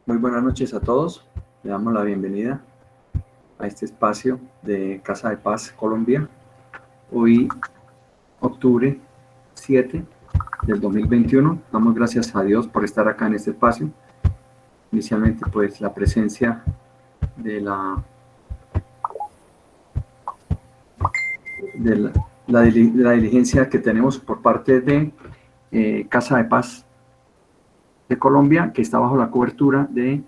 Muy buenas noches a todos. Le damos la bienvenida a este espacio de Casa de Paz Colombia. Hoy, octubre 7 del 2021. Damos gracias a Dios por estar acá en este espacio. Inicialmente, pues, la presencia de la diligencia que tenemos por parte de Casa de Paz de Colombia, que está bajo la cobertura de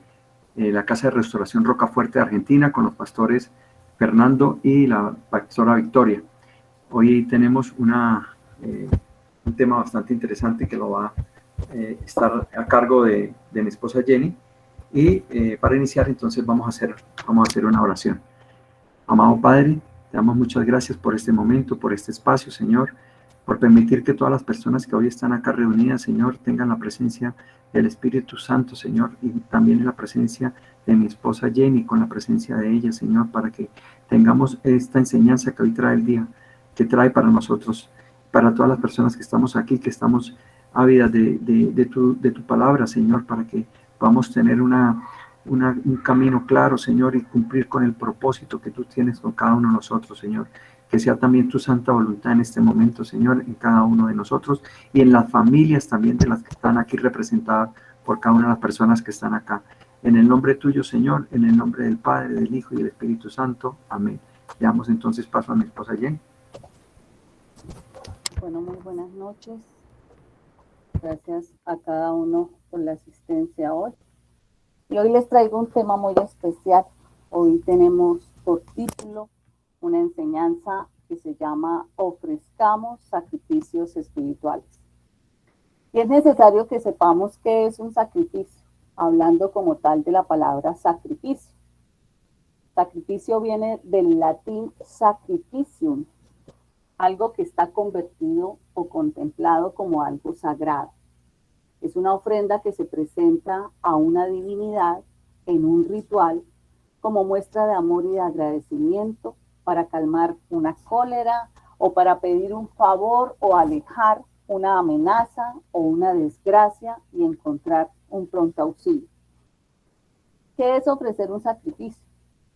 la Casa de Restauración Rocafuerte de Argentina, con los pastores Fernando y la pastora Victoria. Hoy tenemos un tema bastante interesante que lo va a estar a cargo de mi esposa Jenny. Y para iniciar, entonces vamos a hacer una oración. Amado Padre, te damos muchas gracias por este momento, por este espacio, Señor, por permitir que todas las personas que hoy están acá reunidas, Señor, tengan la presencia del Espíritu Santo, Señor, y también en la presencia de mi esposa Jenny, con la presencia de ella, Señor, para que tengamos esta enseñanza que hoy trae el día, que trae para nosotros, para todas las personas que estamos aquí, que estamos ávidas de tu palabra, Señor, para que podamos tener un camino claro, Señor, y cumplir con el propósito que tú tienes con cada uno de nosotros, Señor. Que sea también tu santa voluntad en este momento, Señor, en cada uno de nosotros y en las familias también de las que están aquí representadas por cada una de las personas que están acá. En el nombre tuyo, Señor, en el nombre del Padre, del Hijo y del Espíritu Santo. Amén. Le damos entonces paso a mi esposa Jen. Bueno, muy buenas noches. Gracias a cada uno por la asistencia hoy. Y hoy les traigo un tema muy especial. Hoy tenemos por título una enseñanza que se llama Ofrezcamos sacrificios espirituales. Y es necesario que sepamos qué es un sacrificio, hablando como tal de la palabra sacrificio. Sacrificio viene del latín sacrificium, algo que está convertido o contemplado como algo sagrado. Es una ofrenda que se presenta a una divinidad en un ritual como muestra de amor y de agradecimiento para calmar una cólera o para pedir un favor o alejar una amenaza o una desgracia y encontrar un pronto auxilio. ¿Qué es ofrecer un sacrificio?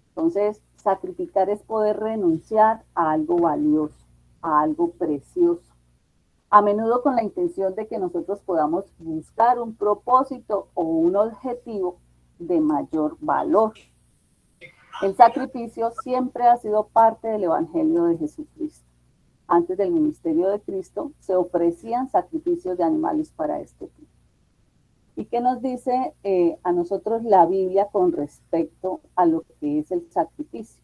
Entonces, sacrificar es poder renunciar a algo valioso, a algo precioso, a menudo con la intención de que nosotros podamos buscar un propósito o un objetivo de mayor valor. El sacrificio siempre ha sido parte del Evangelio de Jesucristo. Antes del ministerio de Cristo se ofrecían sacrificios de animales para este fin. ¿Y qué nos dice a nosotros la Biblia con respecto a lo que es el sacrificio?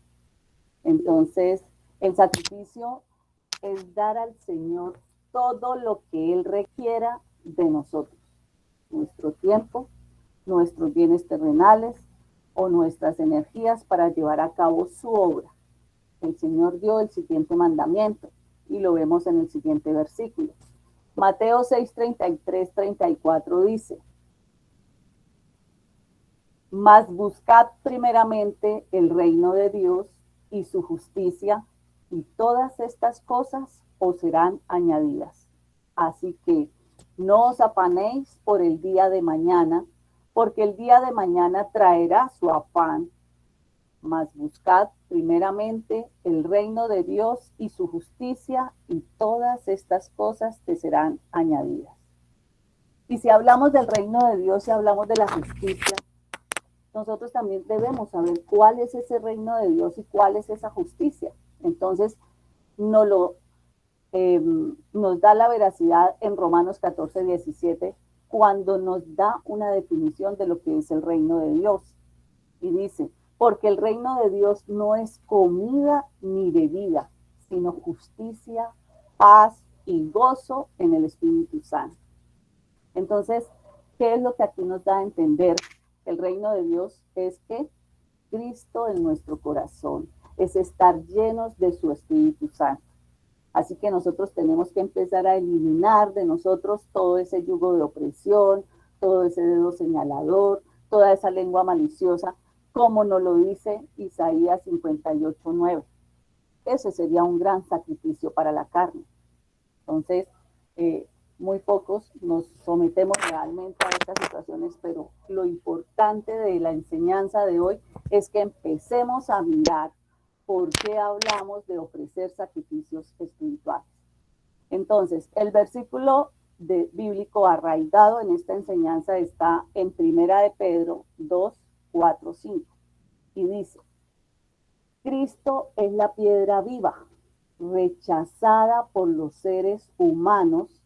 Entonces, el sacrificio es dar al Señor todo lo que Él requiera de nosotros, nuestro tiempo, nuestros bienes terrenales o nuestras energías para llevar a cabo su obra. El Señor dio el siguiente mandamiento y lo vemos en el siguiente versículo. Mateo 6, 33, 34 dice: mas buscad primeramente el reino de Dios y su justicia, y todas estas cosas os serán añadidas. Así que no os afanéis por el día de mañana, porque el día de mañana traerá su afán. Mas buscad primeramente el reino de Dios y su justicia, y todas estas cosas te serán añadidas. Y si hablamos del reino de Dios y hablamos de la justicia, nosotros también debemos saber cuál es ese reino de Dios y cuál es esa justicia. Entonces, nos da la veracidad en Romanos 14, 17, cuando nos da una definición de lo que es el reino de Dios. Y dice: porque el reino de Dios no es comida ni bebida, sino justicia, paz y gozo en el Espíritu Santo. Entonces, ¿qué es lo que aquí nos da a entender? El reino de Dios es que Cristo en nuestro corazón, es estar llenos de su Espíritu Santo. Así que nosotros tenemos que empezar a eliminar de nosotros todo ese yugo de opresión, todo ese dedo señalador, toda esa lengua maliciosa, como nos lo dice Isaías 58:9. Ese sería un gran sacrificio para la carne. Entonces, muy pocos nos sometemos realmente a estas situaciones, pero lo importante de la enseñanza de hoy es que empecemos a mirar por qué hablamos de ofrecer sacrificios espirituales. Entonces, el versículo bíblico arraigado en esta enseñanza está en Primera de Pedro 2, 4, 5 y dice: Cristo es la piedra viva, rechazada por los seres humanos,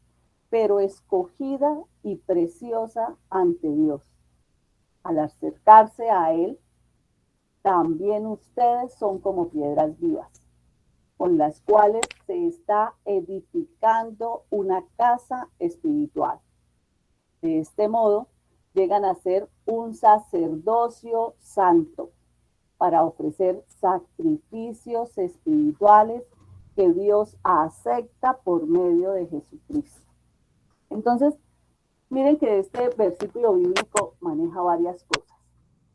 pero escogida y preciosa ante Dios. Al acercarse a Él, también ustedes son como piedras vivas, con las cuales se está edificando una casa espiritual. De este modo, llegan a ser un sacerdocio santo para ofrecer sacrificios espirituales que Dios acepta por medio de Jesucristo. Entonces, miren que este versículo bíblico maneja varias cosas,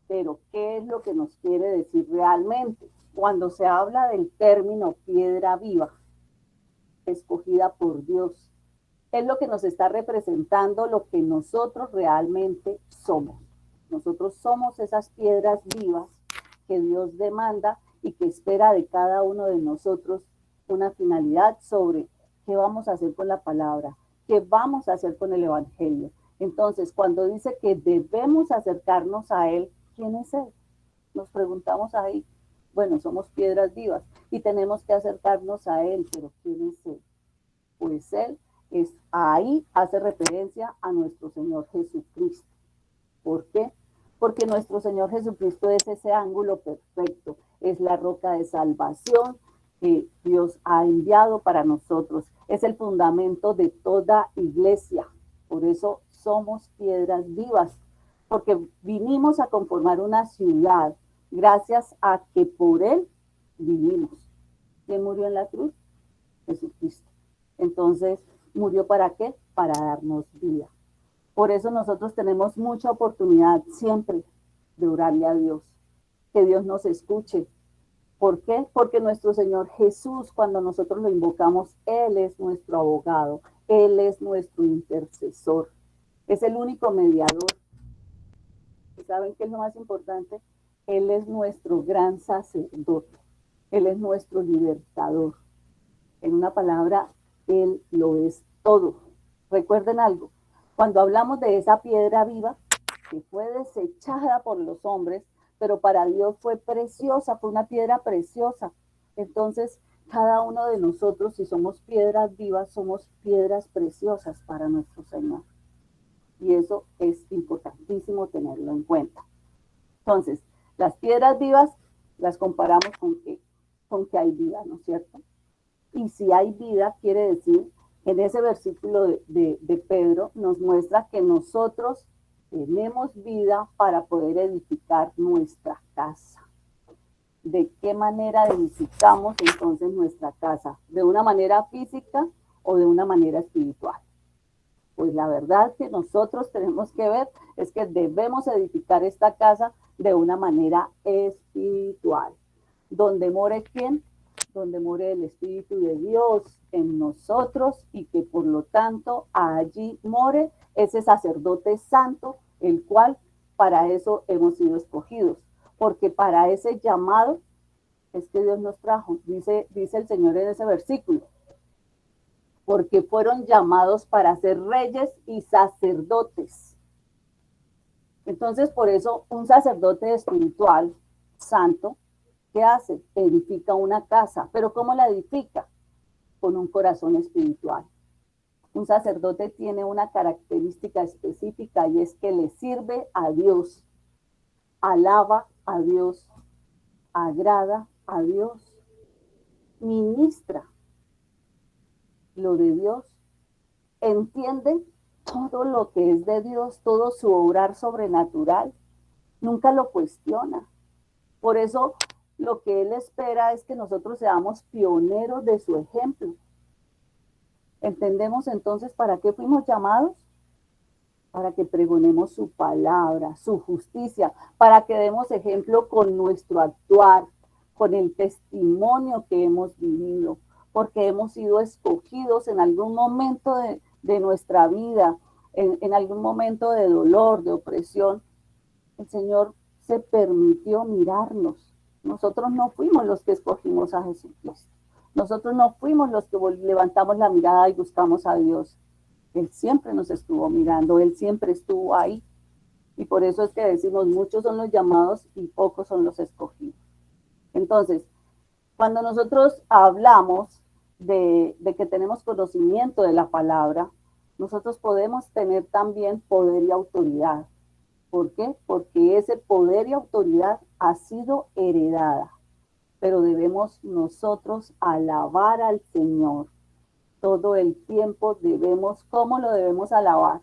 pero ¿qué es lo que nos quiere decir realmente? Cuando se habla del término piedra viva, escogida por Dios, es lo que nos está representando lo que nosotros realmente somos. Nosotros somos esas piedras vivas que Dios demanda y que espera de cada uno de nosotros una finalidad sobre qué vamos a hacer con la palabra, qué vamos a hacer con el evangelio. Entonces, cuando dice que debemos acercarnos a Él, ¿quién es Él? Nos preguntamos ahí. Bueno, somos piedras vivas y tenemos que acercarnos a Él, pero ¿quién es Él? Pues Él es, ahí hace referencia a nuestro Señor Jesucristo. ¿Por qué? Porque nuestro Señor Jesucristo es ese ángulo perfecto, es la roca de salvación que Dios ha enviado para nosotros, es el fundamento de toda iglesia. Por eso somos piedras vivas, porque vinimos a conformar una ciudad gracias a que por Él vivimos. ¿Quién murió en la cruz? Jesucristo. Entonces, ¿murió para qué? Para darnos vida. Por eso nosotros tenemos mucha oportunidad siempre de orarle a Dios, que Dios nos escuche. ¿Por qué? Porque nuestro Señor Jesús, cuando nosotros lo invocamos, Él es nuestro abogado, Él es nuestro intercesor, es el único mediador. ¿Y saben qué es lo más importante? Él es nuestro gran sacerdote, Él es nuestro libertador. En una palabra, Él lo es todo. Recuerden algo, cuando hablamos de esa piedra viva que fue desechada por los hombres, pero para Dios fue preciosa, fue una piedra preciosa. Entonces, cada uno de nosotros, si somos piedras vivas, somos piedras preciosas para nuestro Señor. Y eso es importantísimo tenerlo en cuenta. Entonces, las piedras vivas las comparamos con que hay vida, ¿no es cierto? Y si hay vida, quiere decir, en ese versículo de Pedro, nos muestra que nosotros tenemos vida para poder edificar nuestra casa. ¿De qué manera edificamos entonces nuestra casa? ¿De una manera física o de una manera espiritual? Pues la verdad que nosotros tenemos que ver es que debemos edificar esta casa de una manera espiritual. ¿Donde more quién? Donde more el Espíritu de Dios en nosotros y que por lo tanto allí more ese sacerdote santo, el cual para eso hemos sido escogidos, porque para ese llamado es que Dios nos trajo, dice el Señor en ese versículo, porque fueron llamados para ser reyes y sacerdotes. Entonces, por eso un sacerdote espiritual, santo, ¿qué hace? Edifica una casa. ¿Pero cómo la edifica? Con un corazón espiritual. Un sacerdote tiene una característica específica y es que le sirve a Dios, alaba a Dios, agrada a Dios, ministra lo de Dios, entiende todo lo que es de Dios, todo su obrar sobrenatural, nunca lo cuestiona. Por eso lo que Él espera es que nosotros seamos pioneros de su ejemplo. ¿Entendemos entonces para qué fuimos llamados? Para que pregonemos su palabra, su justicia, para que demos ejemplo con nuestro actuar, con el testimonio que hemos vivido, porque hemos sido escogidos en algún momento de nuestra vida, en algún momento de dolor, de opresión, el Señor se permitió mirarnos. Nosotros no fuimos los que escogimos a Jesucristo. Nosotros no fuimos los que levantamos la mirada y buscamos a Dios. Él siempre nos estuvo mirando, Él siempre estuvo ahí. Y por eso es que decimos, muchos son los llamados y pocos son los escogidos. Entonces, cuando nosotros hablamos de que tenemos conocimiento de la palabra, nosotros podemos tener también poder y autoridad. ¿Por qué? Porque ese poder y autoridad ha sido heredada, pero debemos nosotros alabar al Señor. Todo el tiempo debemos, ¿cómo lo debemos alabar?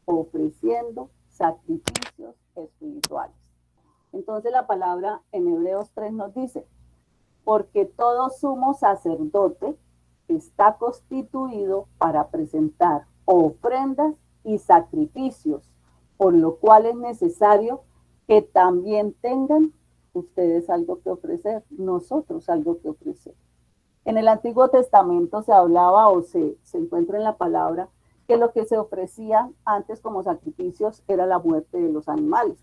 Ofreciendo sacrificios espirituales. Entonces la palabra en Hebreos 3 nos dice, porque todo sumo sacerdote está constituido para presentar ofrendas y sacrificios, por lo cual es necesario que también tengan ustedes algo que ofrecer, nosotros algo que ofrecer. En el Antiguo Testamento se hablaba o se encuentra en la palabra que lo que se ofrecía antes como sacrificios era la muerte de los animales.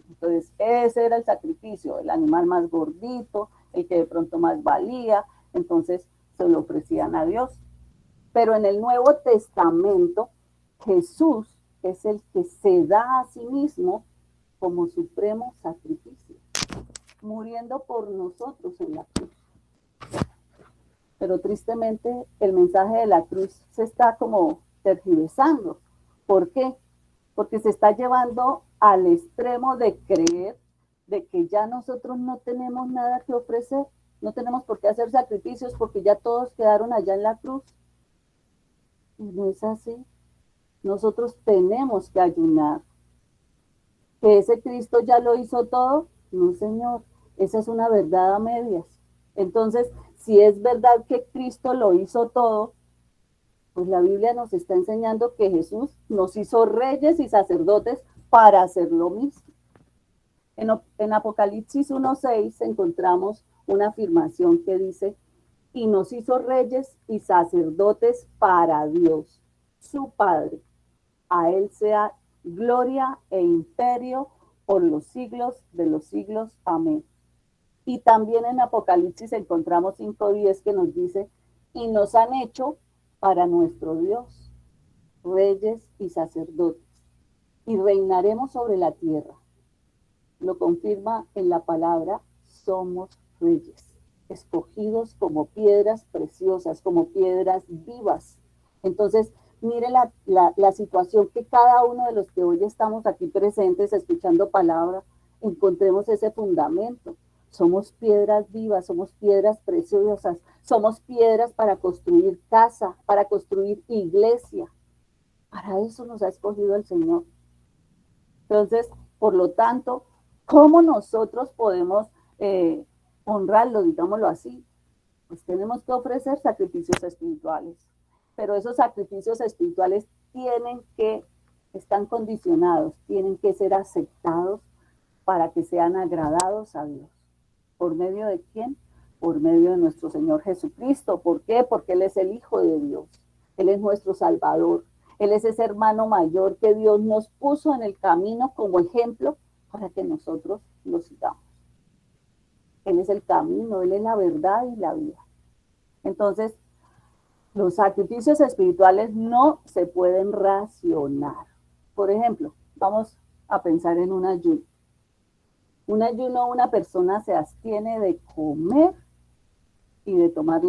Entonces, ese era el sacrificio, el animal más gordito, el que de pronto más valía, entonces se lo ofrecían a Dios. Pero en el Nuevo Testamento, Jesús es el que se da a sí mismo como supremo sacrificio, muriendo por nosotros en la cruz. Pero tristemente el mensaje de la cruz se está como tergiversando. ¿Por qué? Porque se está llevando al extremo de creer de que ya nosotros no tenemos nada que ofrecer, no tenemos por qué hacer sacrificios porque ya todos quedaron allá en la cruz. Y no es así. Nosotros tenemos que ayunar. ¿Que ese Cristo ya lo hizo todo? No, Señor. Esa es una verdad a medias. Entonces, si es verdad que Cristo lo hizo todo, pues la Biblia nos está enseñando que Jesús nos hizo reyes y sacerdotes para hacer lo mismo. En Apocalipsis 1:6 encontramos una afirmación que dice, y nos hizo reyes y sacerdotes para Dios, su Padre. A Él sea gloria e imperio por los siglos de los siglos. Amén. Y también en Apocalipsis encontramos 5:10 que nos dice, y nos han hecho para nuestro Dios, reyes y sacerdotes, y reinaremos sobre la tierra. Lo confirma en la palabra, somos reyes, escogidos como piedras preciosas, como piedras vivas. Entonces, mire la situación que cada uno de los que hoy estamos aquí presentes, escuchando palabra, encontremos ese fundamento. Somos piedras vivas, somos piedras preciosas, somos piedras para construir casa, para construir iglesia. Para eso nos ha escogido el Señor. Entonces, por lo tanto, ¿cómo nosotros podemos honrarlo, digámoslo así? Pues tenemos que ofrecer sacrificios espirituales. Pero esos sacrificios espirituales están condicionados, tienen que ser aceptados para que sean agradados a Dios. ¿Por medio de quién? Por medio de nuestro Señor Jesucristo. ¿Por qué? Porque Él es el Hijo de Dios. Él es nuestro Salvador. Él es ese hermano mayor que Dios nos puso en el camino como ejemplo para que nosotros lo sigamos. Él es el camino, Él es la verdad y la vida. Entonces, los sacrificios espirituales no se pueden racionar. Por ejemplo, vamos a pensar en un ayuno. Un ayuno, una persona se abstiene de comer y de tomar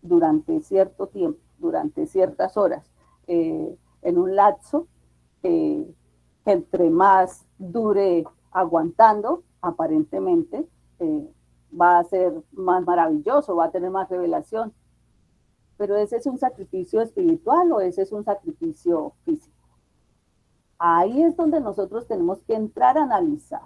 durante cierto tiempo, durante ciertas horas, en un lapso entre más dure aguantando, aparentemente, va a ser más maravilloso, va a tener más revelación. Pero ¿ese es un sacrificio espiritual o ese es un sacrificio físico? Ahí es donde nosotros tenemos que entrar a analizar.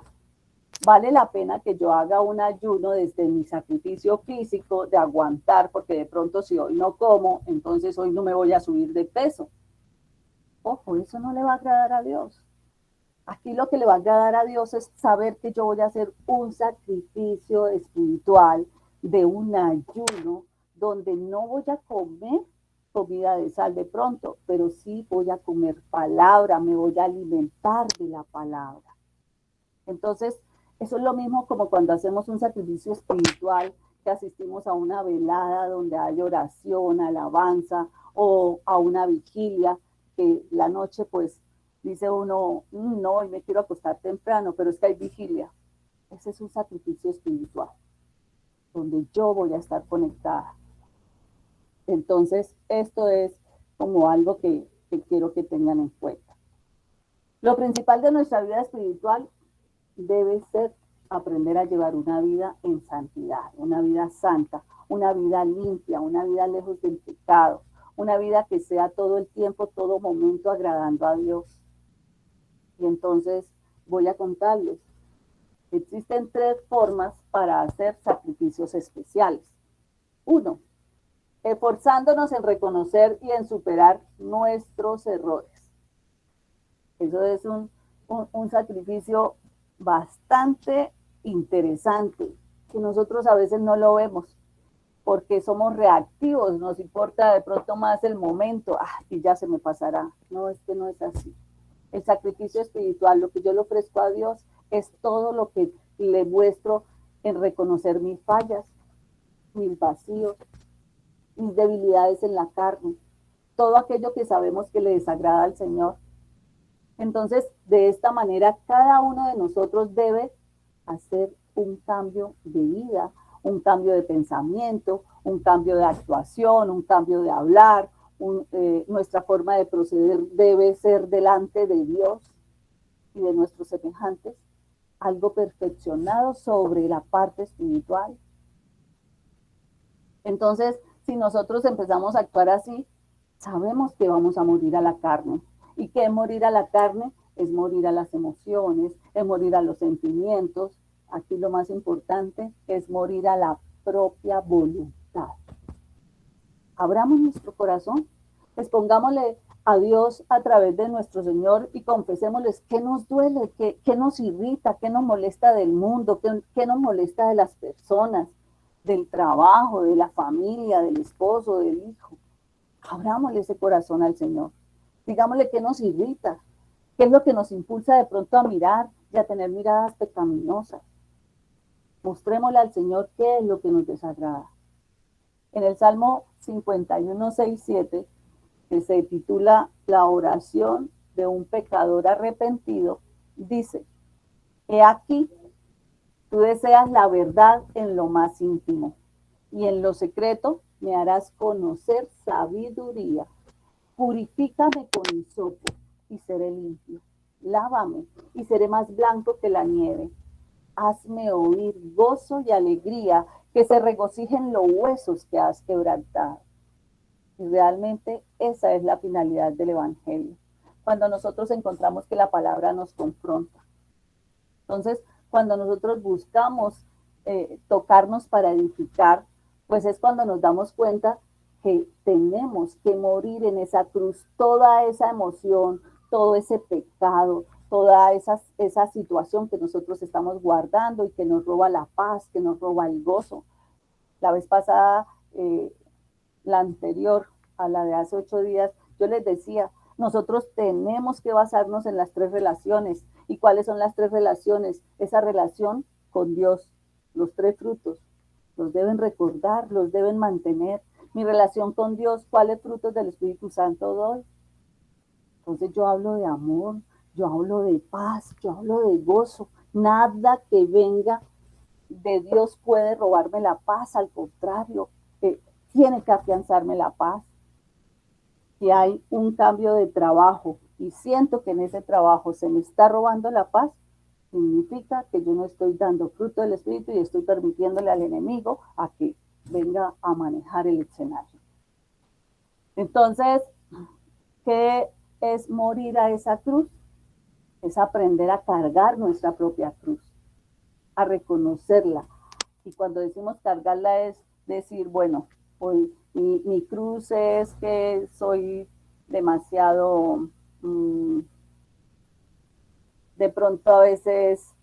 ¿Vale la pena que yo haga un ayuno desde mi sacrificio físico de aguantar? Porque de pronto si hoy no como, entonces hoy no me voy a subir de peso. Ojo, eso no le va a agradar a Dios. Aquí lo que le va a agradar a Dios es saber que yo voy a hacer un sacrificio espiritual de un ayuno donde no voy a comer comida de sal de pronto, pero sí voy a comer palabra, me voy a alimentar de la palabra. Entonces, eso es lo mismo como cuando hacemos un sacrificio espiritual, que asistimos a una velada donde hay oración, alabanza, o a una vigilia, que la noche pues dice uno, no, hoy me quiero acostar temprano, pero es que hay vigilia. Ese es un sacrificio espiritual, donde yo voy a estar conectada. Entonces, esto es como algo que quiero que tengan en cuenta. Lo principal de nuestra vida espiritual debe ser aprender a llevar una vida en santidad, una vida santa, una vida limpia, una vida lejos del pecado, una vida que sea todo el tiempo, todo momento agradando a Dios. Y entonces voy a contarles. Existen 3 formas para hacer sacrificios especiales. 1, esforzándonos en reconocer y en superar nuestros errores. Eso es un sacrificio bastante interesante, que nosotros a veces no lo vemos, porque somos reactivos, nos importa de pronto más el momento, y ya se me pasará. No, es que no es así. El sacrificio espiritual, lo que yo le ofrezco a Dios, es todo lo que le muestro en reconocer mis fallas, mis vacíos, mis debilidades en la carne, todo aquello que sabemos que le desagrada al Señor. Entonces, de esta manera, cada uno de nosotros debe hacer un cambio de vida, un cambio de pensamiento, un cambio de actuación, un cambio de hablar. Nuestra forma de proceder debe ser delante de Dios y de nuestros semejantes, algo perfeccionado sobre la parte espiritual. Entonces, si nosotros empezamos a actuar así, sabemos que vamos a morir a la carne. ¿Y qué es morir a la carne? Es morir a las emociones, es morir a los sentimientos. Aquí lo más importante es morir a la propia voluntad. Abramos nuestro corazón, expongámosle a Dios a través de nuestro Señor y confesémosles qué nos duele, qué nos irrita, qué nos molesta del mundo, qué nos molesta de las personas, del trabajo, de la familia, del esposo, del hijo. Abrámosle ese corazón al Señor. Digámosle qué nos irrita, qué es lo que nos impulsa de pronto a mirar y a tener miradas pecaminosas. Mostrémosle al Señor qué es lo que nos desagrada. En el Salmo 51, 6, 7, que se titula La oración de un pecador arrepentido, dice: he aquí, tú deseas la verdad en lo más íntimo, y en lo secreto me harás conocer sabiduría. Purifícame con hisopo y seré limpio. Lávame y seré más blanco que la nieve. Hazme oír gozo y alegría, que se regocijen los huesos que has quebrantado. Y realmente esa es la finalidad del Evangelio. Cuando nosotros encontramos que la palabra nos confronta. Entonces, cuando nosotros buscamos tocarnos para edificar, pues es cuando nos damos cuenta que tenemos que morir en esa cruz, toda esa emoción, todo ese pecado, toda esa situación que nosotros estamos guardando y que nos roba la paz, que nos roba el gozo. La vez pasada, la anterior a la de hace 8 días, yo les decía, nosotros tenemos que basarnos en las 3 relaciones. ¿Y cuáles son las 3 relaciones? Esa relación con Dios, los 3 frutos, los deben recordar, los deben mantener. Mi relación con Dios, ¿cuáles frutos del Espíritu Santo doy? Entonces yo hablo de amor, yo hablo de paz, yo hablo de gozo. Nada que venga de Dios puede robarme la paz, al contrario, tiene que afianzarme la paz. Si hay un cambio de trabajo y siento que en ese trabajo se me está robando la paz, significa que yo no estoy dando fruto del Espíritu y estoy permitiéndole al enemigo a que venga a manejar el escenario. Entonces, ¿qué es morir a esa cruz? Es aprender a cargar nuestra propia cruz, a reconocerla. Y cuando decimos cargarla es decir, bueno, hoy mi cruz es que soy demasiado, de pronto a veces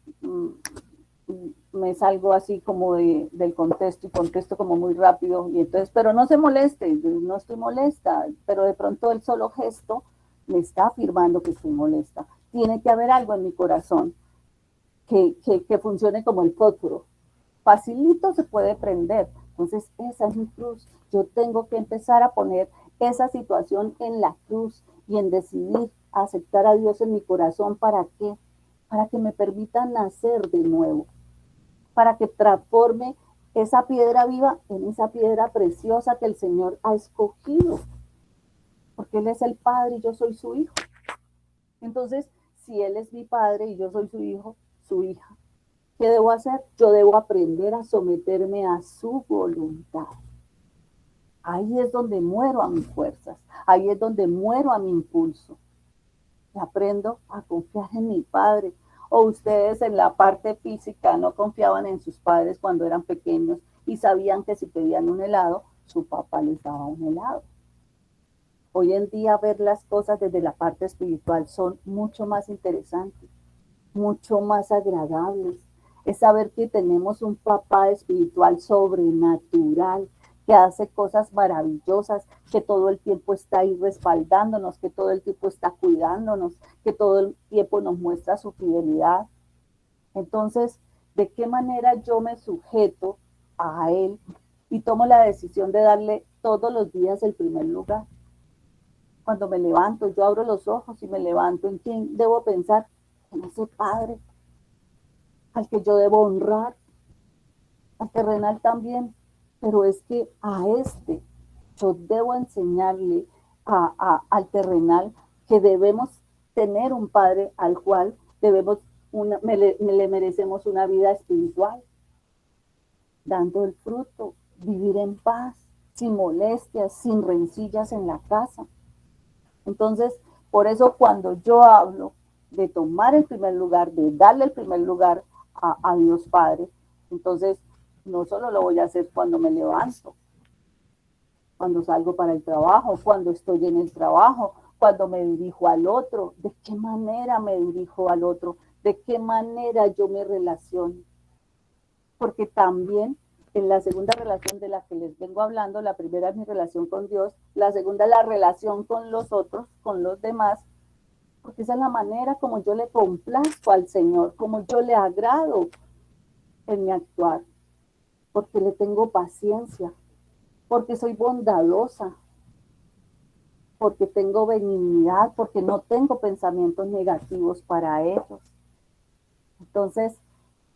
me salgo así como del contexto y contesto como muy rápido, y entonces, pero no se moleste, yo no estoy molesta, pero de pronto el solo gesto me está afirmando que estoy molesta. Tiene que haber algo en mi corazón que funcione como el fósforo. Facilito se puede prender. Entonces, esa es mi cruz. Yo tengo que empezar a poner esa situación en la cruz y en decidir aceptar a Dios en mi corazón. ¿Para qué? Para que me permita nacer de nuevo, para que transforme esa piedra viva en esa piedra preciosa que el Señor ha escogido, porque Él es el Padre y yo soy su hijo. Entonces, si Él es mi Padre y yo soy su hijo, su hija, ¿qué debo hacer? Yo debo aprender a someterme a su voluntad. Ahí es donde muero a mis fuerzas, ahí es donde muero a mi impulso. Y aprendo a confiar en mi Padre. O ustedes en la parte física no confiaban en sus padres cuando eran pequeños y sabían que si pedían un helado, su papá les daba un helado. Hoy en día ver las cosas desde la parte espiritual son mucho más interesantes, mucho más agradables. Es saber que tenemos un papá espiritual sobrenatural, que hace cosas maravillosas, que todo el tiempo está ahí respaldándonos, que todo el tiempo está cuidándonos, que todo el tiempo nos muestra su fidelidad. Entonces, ¿de qué manera yo me sujeto a Él y tomo la decisión de darle todos los días el primer lugar? Cuando me levanto, yo abro los ojos y me levanto, ¿en quién debo pensar? En ese Padre, al que yo debo honrar, al terrenal también, pero es que a este yo debo enseñarle al terrenal que debemos tener un Padre al cual debemos le merecemos una vida espiritual, dando el fruto, vivir en paz, sin molestias, sin rencillas en la casa. Entonces, por eso cuando yo hablo de tomar el primer lugar, de darle el primer lugar a Dios Padre, entonces no solo lo voy a hacer cuando me levanto, cuando salgo para el trabajo, cuando estoy en el trabajo, cuando me dirijo al otro, de qué manera me dirijo al otro, de qué manera yo me relaciono. Porque también en la segunda relación de la que les vengo hablando, la primera es mi relación con Dios, la segunda es la relación con los otros, con los demás, porque esa es la manera como yo le complazco al Señor, como yo le agrado en mi actuar, porque le tengo paciencia, porque soy bondadosa, porque tengo benignidad, porque no tengo pensamientos negativos para ellos. Entonces,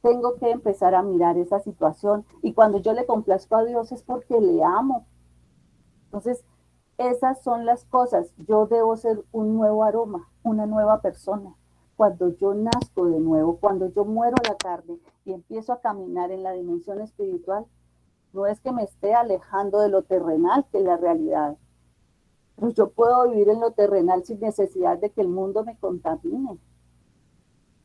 tengo que empezar a mirar esa situación. Y cuando yo le complazco a Dios es porque le amo. Entonces, esas son las cosas. Yo debo ser un nuevo aroma, una nueva persona. Cuando yo nazco de nuevo, cuando yo muero a la carne y empiezo a caminar en la dimensión espiritual, no es que me esté alejando de lo terrenal, que es la realidad. Pero yo puedo vivir en lo terrenal sin necesidad de que el mundo me contamine.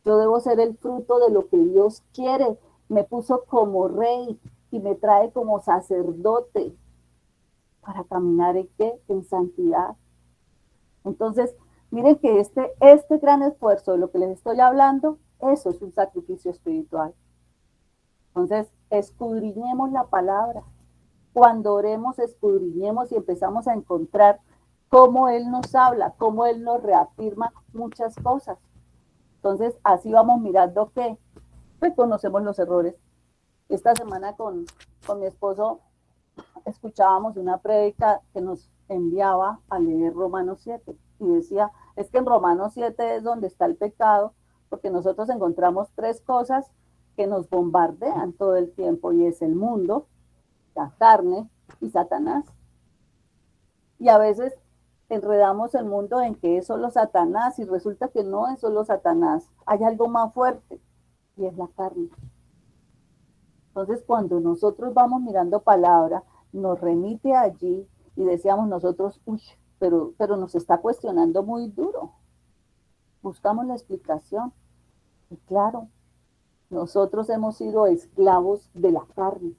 Yo debo ser el fruto de lo que Dios quiere. Me puso como rey y me trae como sacerdote para caminar en qué? En santidad. Entonces, miren que este gran esfuerzo de lo que les estoy hablando, eso es un sacrificio espiritual. Entonces, escudriñemos la palabra. Cuando oremos, escudriñemos y empezamos a encontrar cómo Él nos habla, cómo Él nos reafirma muchas cosas. Entonces, así vamos mirando que reconocemos los errores. Esta semana con mi esposo escuchábamos una prédica que nos enviaba a leer Romanos 7 y decía, es que en Romanos 7 es donde está el pecado, porque nosotros encontramos tres cosas que nos bombardean todo el tiempo y es el mundo, la carne y Satanás. Y a veces enredamos el mundo en que es solo Satanás y resulta que no es solo Satanás, hay algo más fuerte y es la carne. Entonces, cuando nosotros vamos mirando palabra, nos remite allí y decíamos nosotros, uy, pero nos está cuestionando muy duro. Buscamos la explicación. Y claro, nosotros hemos sido esclavos de la carne,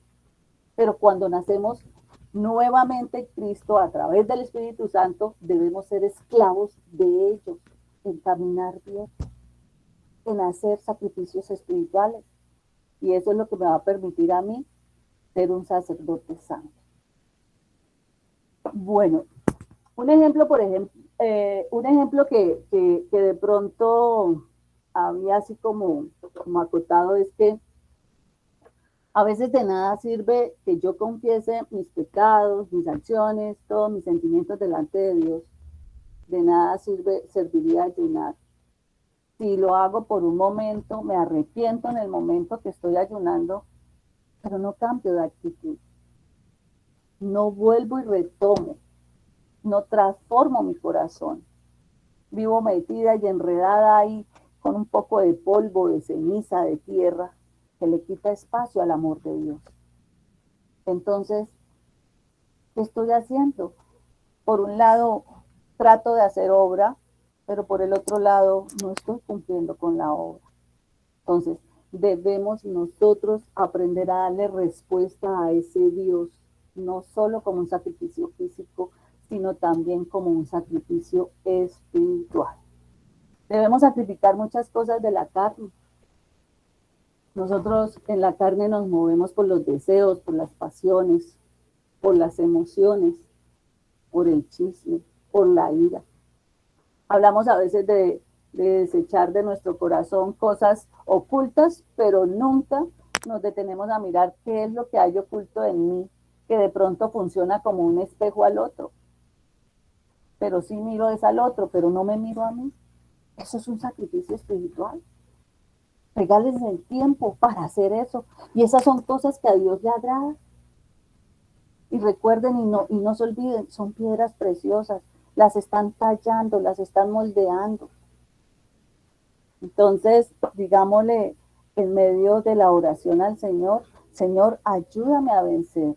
pero cuando nacemos nuevamente en Cristo a través del Espíritu Santo, debemos ser esclavos de ellos, en caminar bien, en hacer sacrificios espirituales. Y eso es lo que me va a permitir a mí ser un sacerdote santo. Bueno, un ejemplo, por ejemplo, un ejemplo que de pronto había así como acotado es que a veces de nada sirve que yo confiese mis pecados, mis acciones, todos mis sentimientos delante de Dios. De nada serviría ayunar. Si lo hago por un momento, me arrepiento en el momento que estoy ayunando, pero no cambio de actitud. No vuelvo y retomo. No transformo mi corazón. Vivo metida y enredada ahí con un poco de polvo, de ceniza, de tierra, que le quita espacio al amor de Dios. Entonces, ¿qué estoy haciendo? Por un lado, trato de hacer obra, pero por el otro lado, no estoy cumpliendo con la obra. Entonces, debemos nosotros aprender a darle respuesta a ese Dios, no solo como un sacrificio físico, sino también como un sacrificio espiritual. Debemos sacrificar muchas cosas de la carne. Nosotros en la carne nos movemos por los deseos, por las pasiones, por las emociones, por el chisme, por la ira. Hablamos a veces de desechar de nuestro corazón cosas ocultas, pero nunca nos detenemos a mirar qué es lo que hay oculto en mí, que de pronto funciona como un espejo al otro. Pero sí miro es al otro, pero no me miro a mí. Eso es un sacrificio espiritual. Regales el tiempo para hacer eso. Y esas son cosas que a Dios le agrada. Y recuerden y no se olviden, son piedras preciosas. Las están tallando, las están moldeando. Entonces, digámosle en medio de la oración al Señor, Señor, ayúdame a vencer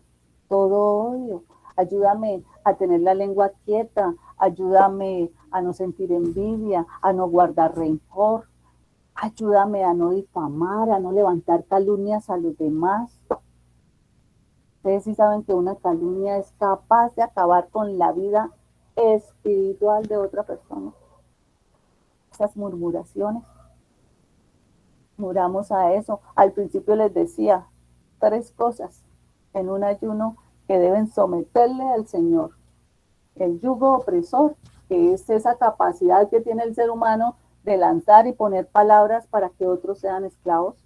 todo odio. Ayúdame a tener la lengua quieta. Ayúdame a no sentir envidia, a no guardar rencor. Ayúdame a no difamar, a no levantar calumnias a los demás. Ustedes sí saben que una calumnia es capaz de acabar con la vida espiritual de otra persona. Esas murmuraciones, muramos a eso. Al principio les decía 3 cosas en un ayuno que deben someterle al Señor. El yugo opresor, que es esa capacidad que tiene el ser humano de lanzar y poner palabras para que otros sean esclavos.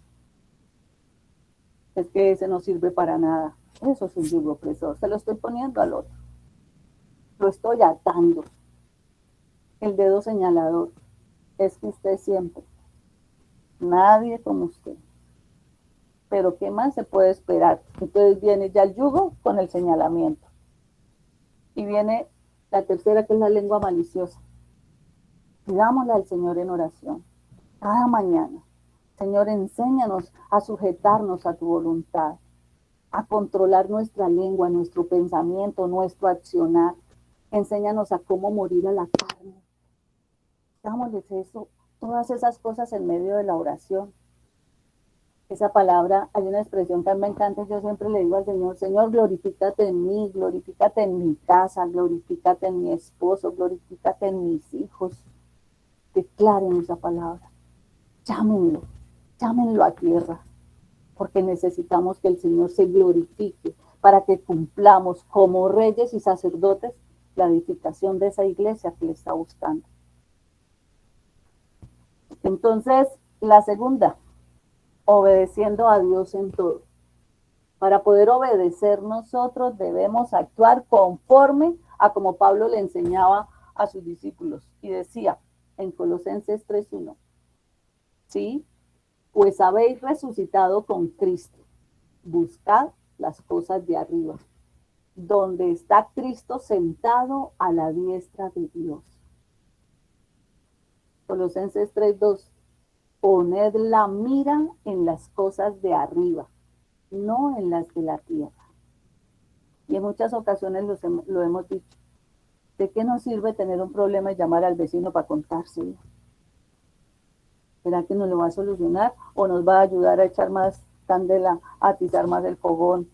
Es que ese no sirve para nada. Eso es un yugo opresor. Se lo estoy poniendo al otro. Lo estoy atando. El dedo señalador. Es que usted siempre. Nadie como usted. Pero ¿qué más se puede esperar? Entonces viene ya el yugo con el señalamiento. Y viene la tercera, que es la lengua maliciosa. Pidámosle al Señor en oración. Cada mañana. Señor, enséñanos a sujetarnos a tu voluntad, a controlar nuestra lengua, nuestro pensamiento, nuestro accionar. Enséñanos a cómo morir a la carne. Dámosles eso, todas esas cosas en medio de la oración. Esa palabra, hay una expresión que a mí me encanta, yo siempre le digo al Señor, Señor, glorifícate en mí, glorifícate en mi casa, glorifícate en mi esposo, glorifícate en mis hijos. Declaren esa palabra. Llámenlo a tierra, porque necesitamos que el Señor se glorifique para que cumplamos como reyes y sacerdotes la edificación de esa iglesia que le está buscando. Entonces, la segunda, obedeciendo a Dios en todo. Para poder obedecer nosotros debemos actuar conforme a como Pablo le enseñaba a sus discípulos. Y decía en Colosenses 3:1, ¿sí? Pues habéis resucitado con Cristo. Buscad las cosas de arriba, donde está Cristo sentado a la diestra de Dios. Colosenses 3:2. Poned la mira en las cosas de arriba, no en las de la tierra. Y en muchas ocasiones lo hemos dicho. ¿De qué nos sirve tener un problema y llamar al vecino para contárselo? ¿Será que nos lo va a solucionar o nos va a ayudar a echar más candela, a atizar más el fogón,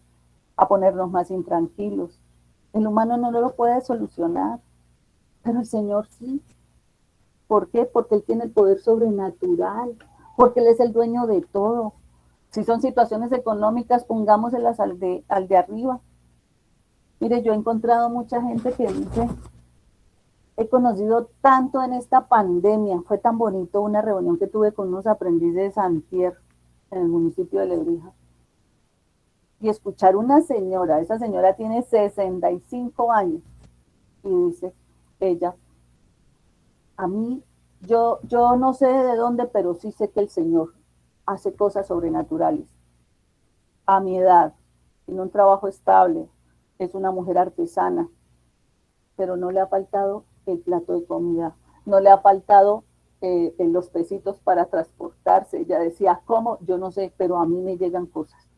a ponernos más intranquilos? El humano no lo puede solucionar, pero el Señor sí. ¿Por qué? Porque Él tiene el poder sobrenatural, porque Él es el dueño de todo. Si son situaciones económicas, pongámoselas al de arriba. Mire, yo he encontrado mucha gente que dice, he conocido tanto en esta pandemia, fue tan bonito una reunión que tuve con unos aprendices de Santier, en el municipio de Lebrija, y escuchar una señora, esa señora tiene 65 años, y dice ella, a mí, yo no sé de dónde, pero sí sé que el Señor hace cosas sobrenaturales. A mi edad, tiene un trabajo estable, es una mujer artesana, pero no le ha faltado el plato de comida, no le ha faltado los pesitos para transportarse. Ella decía, ¿cómo? Yo no sé, pero a mí me llegan cosas.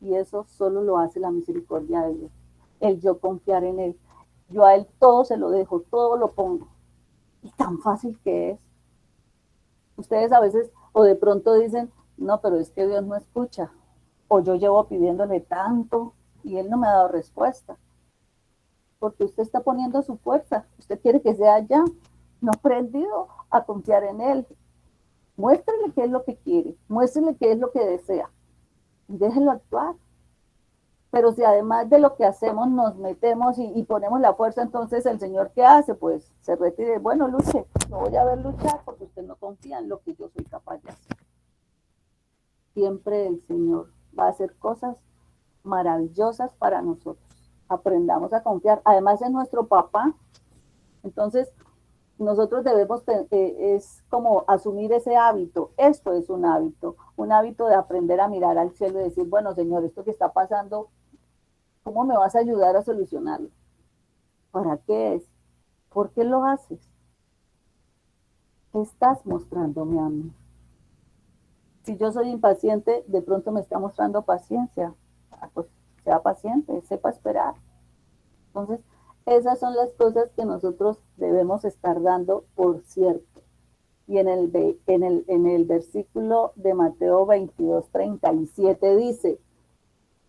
Y eso solo lo hace la misericordia de Dios. El yo confiar en Él. Yo a Él todo se lo dejo, todo lo pongo. Y tan fácil que es. Ustedes a veces o de pronto dicen, no, pero es que Dios no escucha. O yo llevo pidiéndole tanto y Él no me ha dado respuesta. Porque usted está poniendo su fuerza. Usted quiere que sea ya. No ha aprendido a confiar en Él. Muéstrele qué es lo que quiere. Muéstrele qué es lo que desea. Y déjelo actuar. Pero si además de lo que hacemos nos metemos y ponemos la fuerza, entonces el Señor, ¿qué hace? Pues se retire. Bueno, luche. No voy a ver luchar porque usted no confía en lo que yo soy capaz de hacer. Siempre el Señor va a hacer cosas maravillosas para nosotros. Aprendamos a confiar. Además es nuestro papá. Entonces, nosotros debemos, es como asumir ese hábito. Esto es un hábito de aprender a mirar al cielo y decir, bueno, Señor, esto que está pasando, ¿cómo me vas a ayudar a solucionarlo? ¿Para qué es? ¿Por qué lo haces? ¿Qué estás mostrándome a mí? Si yo soy impaciente, de pronto me está mostrando paciencia. Pues sea paciente, sepa esperar. Entonces, esas son las cosas que nosotros debemos estar dando por cierto. Y en el versículo de Mateo 22:37 dice,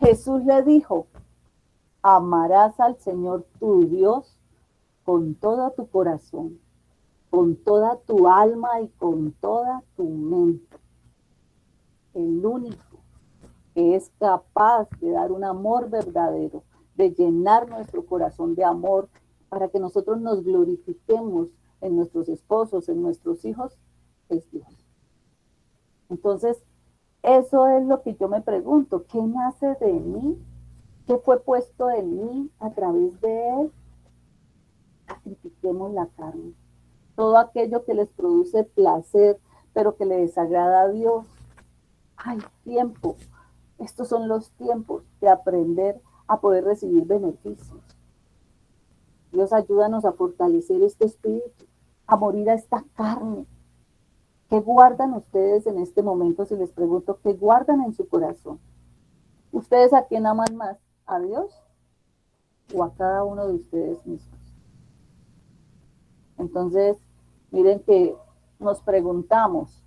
Jesús le dijo, amarás al Señor tu Dios con todo tu corazón, con toda tu alma y con toda tu mente. El único que es capaz de dar un amor verdadero, de llenar nuestro corazón de amor para que nosotros nos glorifiquemos en nuestros esposos, en nuestros hijos, es Dios. Entonces, eso es lo que yo me pregunto, ¿qué nace de mí? ¿Qué fue puesto en mí a través de Él? Sacrifiquemos la carne. Todo aquello que les produce placer, pero que le desagrada a Dios. Hay tiempo. Estos son los tiempos de aprender a poder recibir beneficios. Dios, ayúdanos a fortalecer este espíritu, a morir a esta carne. ¿Qué guardan ustedes en este momento? Si les pregunto, ¿qué guardan en su corazón? ¿Ustedes a quién aman más? ¿A Dios o a cada uno de ustedes mismos? Entonces, miren que nos preguntamos,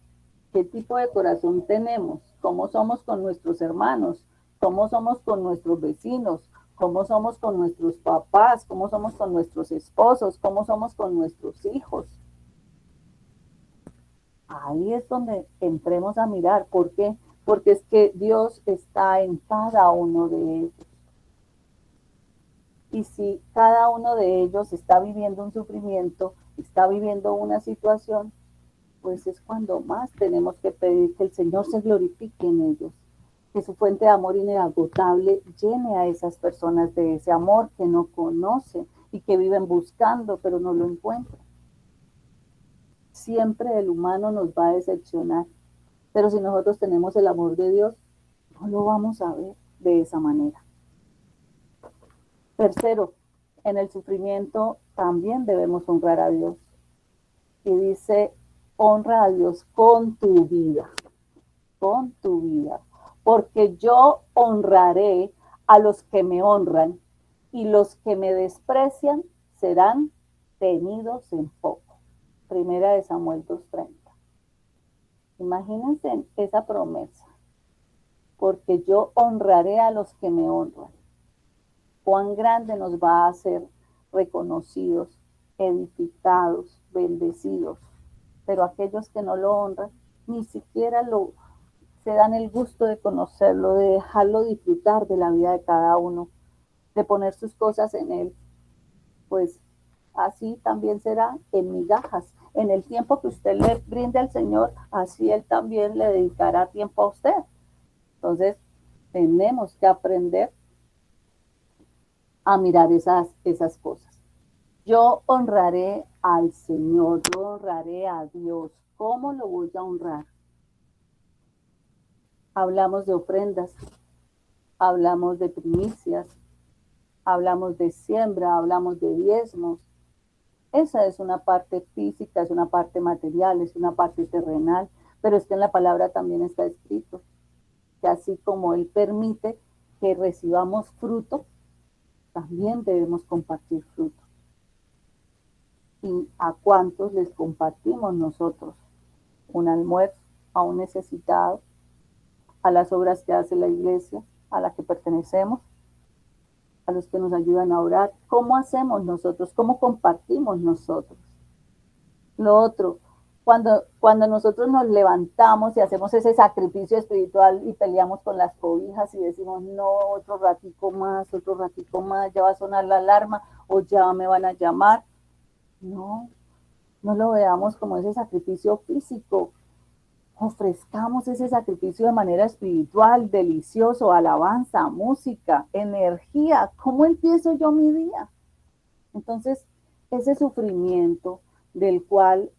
¿qué tipo de corazón tenemos? ¿Cómo somos con nuestros hermanos? ¿Cómo somos con nuestros vecinos? ¿Cómo somos con nuestros papás? ¿Cómo somos con nuestros esposos? ¿Cómo somos con nuestros hijos? Ahí es donde entremos a mirar. ¿Por qué? Porque es que Dios está en cada uno de ellos. Y si cada uno de ellos está viviendo un sufrimiento, está viviendo una situación, pues es cuando más tenemos que pedir que el Señor se glorifique en ellos, que su fuente de amor inagotable llene a esas personas de ese amor que no conocen y que viven buscando, pero no lo encuentran. Siempre el humano nos va a decepcionar, pero si nosotros tenemos el amor de Dios, no lo vamos a ver de esa manera. Tercero, en el sufrimiento también debemos honrar a Dios. Y dice, honra a Dios con tu vida, porque yo honraré a los que me honran y los que me desprecian serán tenidos en poco. Primera de Samuel 2:30. Imagínense esa promesa, porque yo honraré a los que me honran. Cuán grande nos va a hacer reconocidos, edificados, bendecidos, pero aquellos que no lo honran, ni siquiera se dan el gusto de conocerlo, de dejarlo disfrutar de la vida de cada uno, de poner sus cosas en él, pues así también será en migajas. En el tiempo que usted le brinde al Señor, así Él también le dedicará tiempo a usted. Entonces, tenemos que aprender a mirar esas cosas. Yo honraré al Señor, yo honraré a Dios. ¿Cómo lo voy a honrar? Hablamos de ofrendas, hablamos de primicias, hablamos de siembra, hablamos de diezmos. Esa es una parte física, es una parte material, es una parte terrenal, pero es que en la palabra también está escrito que así como Él permite que recibamos fruto, también debemos compartir fruto. ¿Y a cuántos les compartimos nosotros? Un almuerzo a un necesitado, a las obras que hace la iglesia, a la que pertenecemos, a los que nos ayudan a orar. ¿Cómo hacemos nosotros? ¿Cómo compartimos nosotros? Lo otro, cuando nosotros nos levantamos y hacemos ese sacrificio espiritual y peleamos con las cobijas y decimos, no, otro ratico más, ya va a sonar la alarma o ya me van a llamar. No, no lo veamos como ese sacrificio físico. Ofrezcamos ese sacrificio de manera espiritual, delicioso, alabanza, música, energía. ¿Cómo empiezo yo mi día? Entonces, ese sufrimiento del cual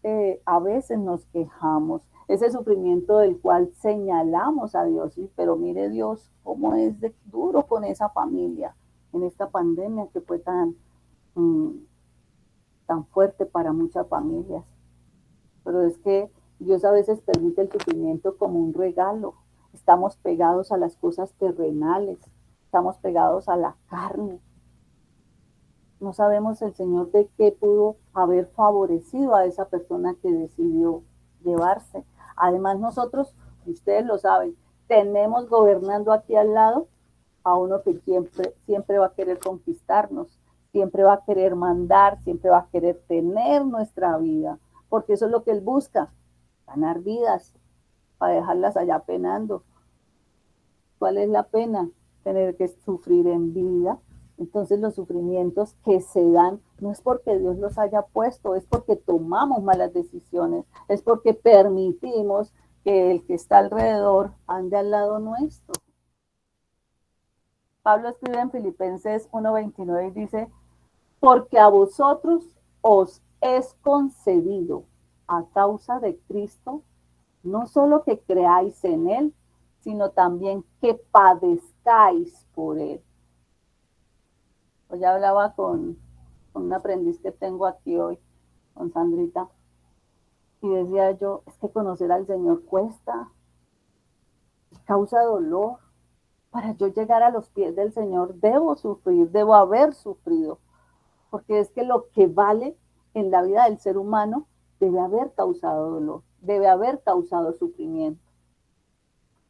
a veces nos quejamos, ese sufrimiento del cual señalamos a Dios, pero mire Dios, cómo es de duro con esa familia en esta pandemia que fue tan fuerte para muchas familias. Pero es que Dios a veces permite el sufrimiento como un regalo. Estamos pegados a las cosas terrenales, estamos pegados a la carne. No sabemos el Señor de qué pudo haber favorecido a esa persona que decidió llevarse. Además nosotros, ustedes lo saben, tenemos gobernando aquí al lado a uno que siempre va a querer conquistarnos, siempre va a querer mandar, siempre va a querer tener nuestra vida, porque eso es lo que él busca, ganar vidas, para dejarlas allá penando. ¿Cuál es la pena? Tener que sufrir en vida. Entonces los sufrimientos que se dan no es porque Dios los haya puesto, es porque tomamos malas decisiones, es porque permitimos que el que está alrededor ande al lado nuestro. Pablo escribe en Filipenses 1:29 y dice, porque a vosotros os es concedido a causa de Cristo, no solo que creáis en Él, sino también que padezcáis por Él. Pues ya hablaba con un aprendiz que tengo aquí hoy, con Sandrita, y decía yo, es que conocer al Señor cuesta, causa dolor. Para yo llegar a los pies del Señor debo sufrir, debo haber sufrido, porque es que lo que vale en la vida del ser humano debe haber causado dolor, debe haber causado sufrimiento.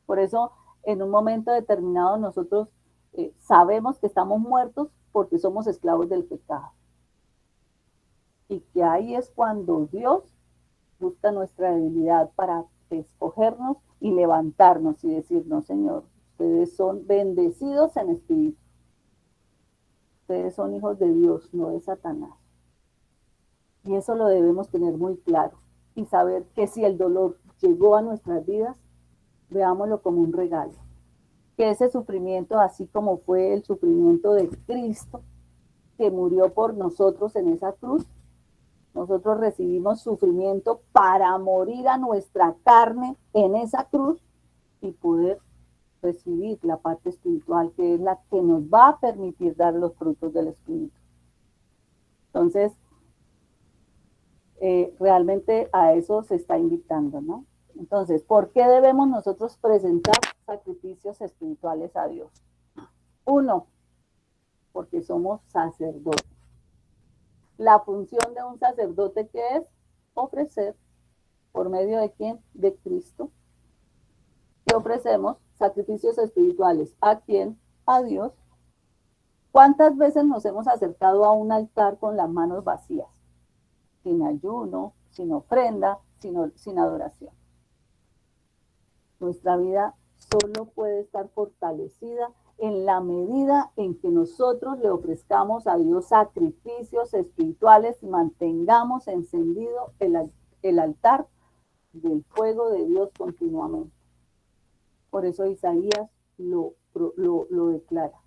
Por eso, en un momento determinado, nosotros sabemos que estamos muertos porque somos esclavos del pecado. Y que ahí es cuando Dios busca nuestra debilidad para escogernos y levantarnos y decirnos, Señor, ustedes son bendecidos en espíritu. Ustedes son hijos de Dios, no de Satanás. Y eso lo debemos tener muy claro y saber que si el dolor llegó a nuestras vidas, veámoslo como un regalo. Que ese sufrimiento, así como fue el sufrimiento de Cristo, que murió por nosotros en esa cruz, nosotros recibimos sufrimiento para morir a nuestra carne en esa cruz y poder recibir la parte espiritual, que es la que nos va a permitir dar los frutos del Espíritu. Entonces, realmente a eso se está invitando, ¿no? Entonces, ¿por qué debemos nosotros presentar sacrificios espirituales a Dios? Uno, porque somos sacerdotes. La función de un sacerdote, ¿qué es? Ofrecer, ¿por medio de quién? De Cristo. ¿Qué ofrecemos? Sacrificios espirituales. ¿A quién? A Dios. ¿Cuántas veces nos hemos acercado a un altar con las manos vacías? Sin ayuno, sin ofrenda, sin adoración. Nuestra vida solo puede estar fortalecida en la medida en que nosotros le ofrezcamos a Dios sacrificios espirituales y mantengamos encendido el altar del fuego de Dios continuamente. Por eso Isaías lo declara,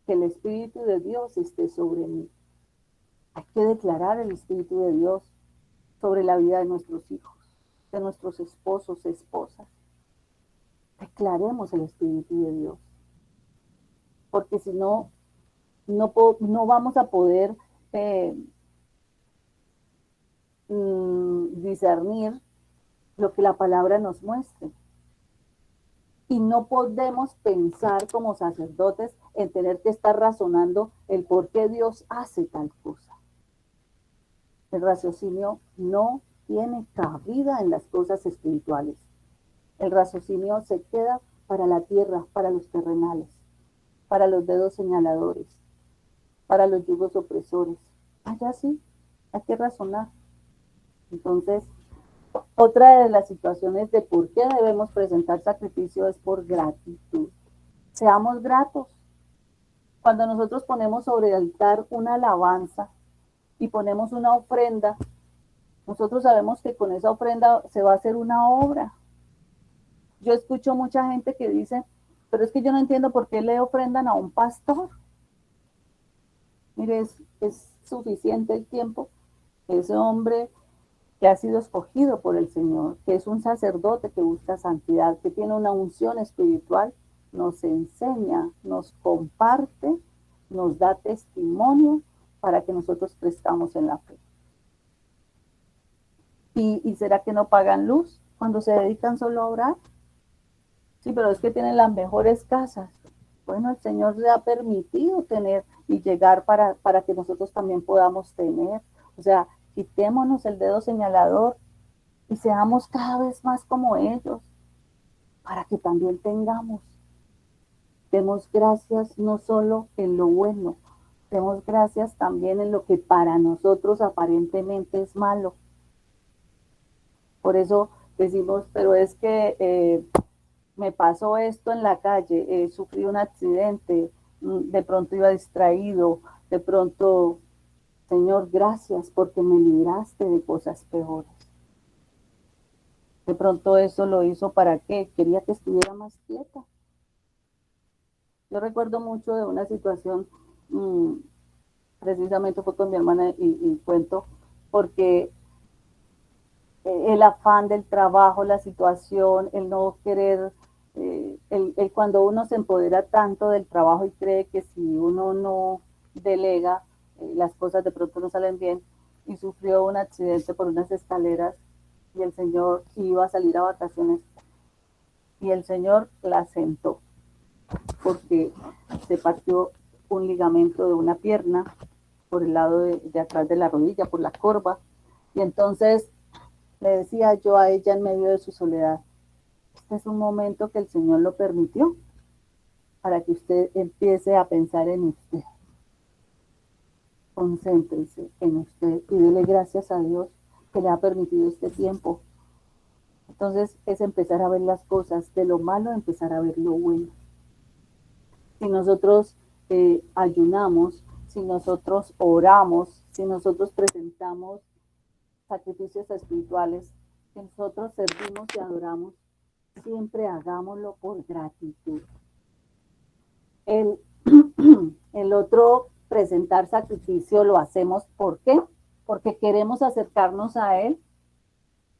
que el Espíritu de Dios esté sobre mí. Hay que declarar el Espíritu de Dios sobre la vida de nuestros hijos, de nuestros esposos, esposas. Declaremos el Espíritu de Dios. Porque si no, no vamos a poder discernir lo que la palabra nos muestre. Y no podemos pensar como sacerdotes en tener que estar razonando el por qué Dios hace tal cosa. El raciocinio no tiene cabida en las cosas espirituales. El raciocinio se queda para la tierra, para los terrenales, para los dedos señaladores, para los yugos opresores. Allá sí, hay que razonar. Entonces, otra de las situaciones de por qué debemos presentar sacrificio es por gratitud. Seamos gratos. Cuando nosotros ponemos sobre el altar una alabanza y ponemos una ofrenda, nosotros sabemos que con esa ofrenda se va a hacer una obra. Yo escucho mucha gente que dice, pero es que yo no entiendo por qué le ofrendan a un pastor. Mire, es suficiente el tiempo. Ese hombre que ha sido escogido por el Señor, que es un sacerdote que busca santidad, que tiene una unción espiritual, nos enseña, nos comparte, nos da testimonio para que nosotros crezcamos en la fe. ¿Y será que no pagan luz cuando se dedican solo a orar? Sí, pero es que tienen las mejores casas. Bueno, el Señor le ha permitido tener y llegar para que nosotros también podamos tener. O sea, quitémonos el dedo señalador y seamos cada vez más como ellos, para que también tengamos. Demos gracias no solo en lo bueno, demos gracias también en lo que para nosotros aparentemente es malo. Por eso decimos, pero es que me pasó esto en la calle, sufrí un accidente, de pronto iba distraído, de pronto, Señor, gracias porque me libraste de cosas peores. De pronto eso lo hizo para qué, quería que estuviera más quieta. Yo recuerdo mucho de una situación, precisamente fue con mi hermana y cuento, porque el afán del trabajo, la situación, el no querer, el cuando uno se empodera tanto del trabajo y cree que si uno no delega, las cosas de pronto no salen bien, y sufrió un accidente por unas escaleras y el Señor iba a salir a vacaciones y el Señor la sentó porque se partió un ligamento de una pierna por el lado de atrás de la rodilla, por la corva, y entonces le decía yo a ella en medio de su soledad, este es un momento que el Señor lo permitió para que usted empiece a pensar en usted. Concéntrese en usted y dele gracias a Dios que le ha permitido este tiempo. Entonces es empezar a ver las cosas, de lo malo empezar a ver lo bueno. Si nosotros ayunamos, si nosotros oramos, si nosotros presentamos sacrificios espirituales, si nosotros servimos y adoramos, siempre hagámoslo por gratitud. El otro presentar sacrificio lo hacemos, ¿por qué? Porque queremos acercarnos a Él.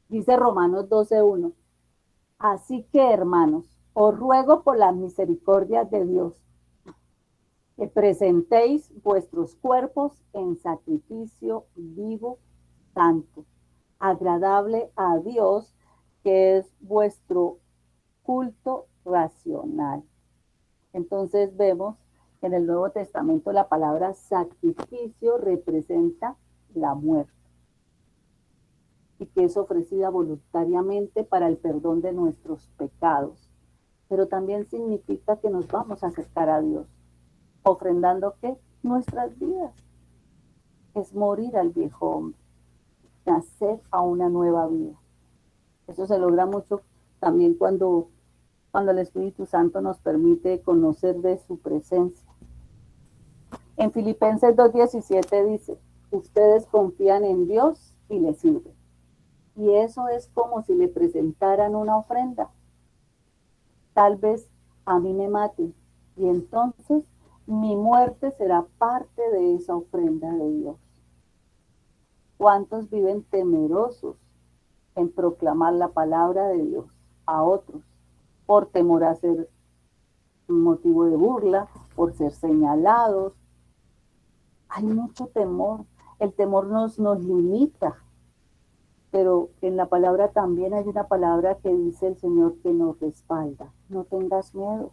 Dice Romanos 12:1. Así que, hermanos, os ruego por las misericordias de Dios, que presentéis vuestros cuerpos en sacrificio vivo, santo, agradable a Dios, que es vuestro culto racional. Entonces vemos que en el Nuevo Testamento la palabra sacrificio representa la muerte y que es ofrecida voluntariamente para el perdón de nuestros pecados. Pero también significa que nos vamos a acercar a Dios, ofrendando ¿qué? Nuestras vidas. Es morir al viejo hombre, nacer a una nueva vida. Eso se logra mucho también cuando el Espíritu Santo nos permite conocer de su presencia. En Filipenses 2:17 dice, ustedes confían en Dios y le sirven. Y eso es como si le presentaran una ofrenda. Tal vez a mí me maten y entonces mi muerte será parte de esa ofrenda de Dios. ¿Cuántos viven temerosos en proclamar la palabra de Dios a otros por temor a ser motivo de burla, por ser señalados? Hay mucho temor. El temor nos limita, pero en la palabra también hay una palabra que dice el Señor que nos respalda. No tengas miedo.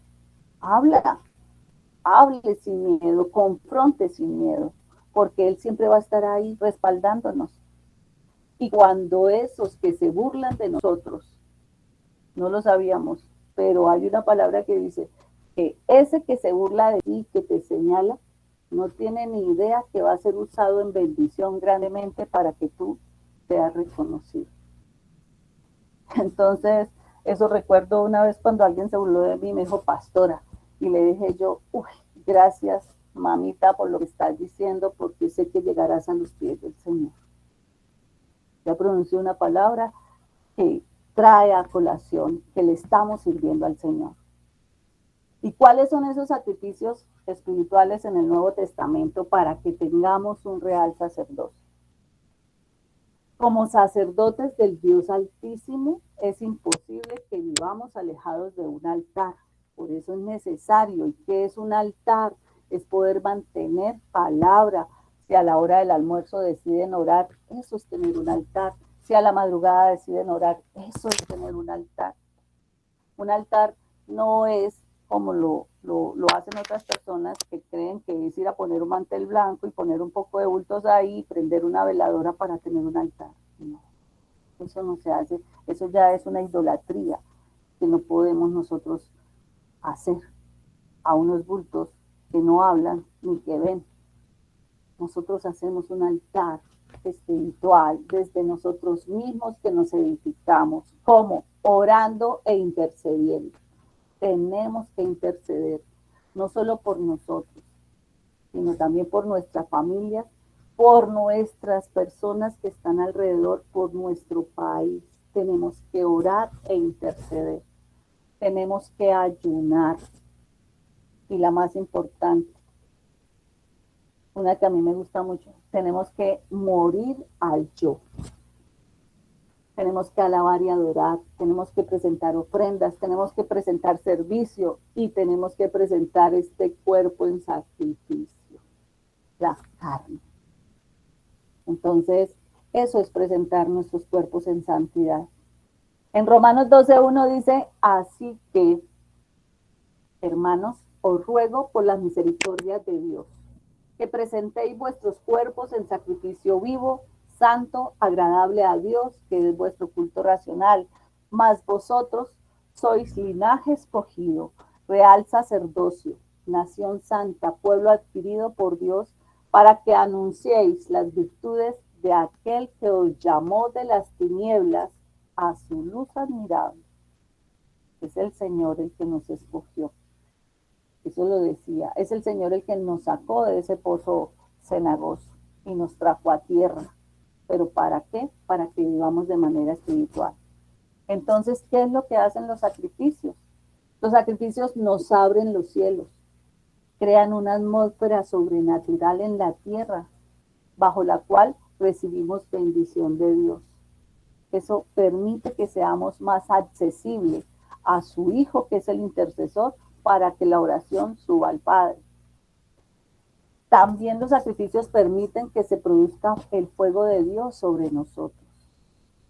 Hable sin miedo, confronte sin miedo, porque Él siempre va a estar ahí respaldándonos. Y cuando esos que se burlan de nosotros, no lo sabíamos, pero hay una palabra que dice que ese que se burla de ti, que te señala, no tiene ni idea que va a ser usado en bendición grandemente para que tú seas reconocido. Entonces, eso recuerdo una vez cuando alguien se burló de mí, me dijo pastora, y le dije yo, uy, gracias mamita por lo que estás diciendo, porque sé que llegarás a los pies del Señor. Ya pronuncié una palabra que trae a colación que le estamos sirviendo al Señor. ¿Y cuáles son esos sacrificios espirituales en el Nuevo Testamento para que tengamos un real sacerdocio? Como sacerdotes del Dios Altísimo, es imposible que vivamos alejados de un altar. Por eso es necesario. ¿Y qué es un altar? Es poder mantener palabra. Si a la hora del almuerzo deciden orar, eso es tener un altar. Si a la madrugada deciden orar, eso es tener un altar. Un altar no es como lo hacen otras personas que creen que es ir a poner un mantel blanco y poner un poco de bultos ahí y prender una veladora para tener un altar. No, eso no se hace. Eso ya es una idolatría que no podemos nosotros hacer a unos bultos que no hablan ni que ven. Nosotros hacemos un altar espiritual desde nosotros mismos que nos edificamos. ¿Cómo? Orando e intercediendo. Tenemos que interceder, no solo por nosotros, sino también por nuestra familia, por nuestras personas que están alrededor, por nuestro país. Tenemos que orar e interceder. Tenemos que ayunar. Y la más importante, una que a mí me gusta mucho, tenemos que morir al yo. Tenemos que alabar y adorar, tenemos que presentar ofrendas, tenemos que presentar servicio y tenemos que presentar este cuerpo en sacrificio, la carne. Entonces, eso es presentar nuestros cuerpos en santidad. En Romanos 12:1 dice, así que, hermanos, os ruego por las misericordias de Dios, que presentéis vuestros cuerpos en sacrificio vivo, santo, agradable a Dios, que es vuestro culto racional. Mas vosotros sois linaje escogido, real sacerdocio, nación santa, pueblo adquirido por Dios, para que anunciéis las virtudes de aquel que os llamó de las tinieblas a su luz admirable. Es el Señor el que nos escogió. Eso lo decía. Es el Señor el que nos sacó de ese pozo cenagoso y nos trajo a tierra. ¿Pero para qué? Para que vivamos de manera espiritual. Entonces, ¿qué es lo que hacen los sacrificios? Los sacrificios nos abren los cielos, crean una atmósfera sobrenatural en la tierra, bajo la cual recibimos bendición de Dios. Eso permite que seamos más accesibles a su Hijo, que es el intercesor, para que la oración suba al Padre. También los sacrificios permiten que se produzca el fuego de Dios sobre nosotros.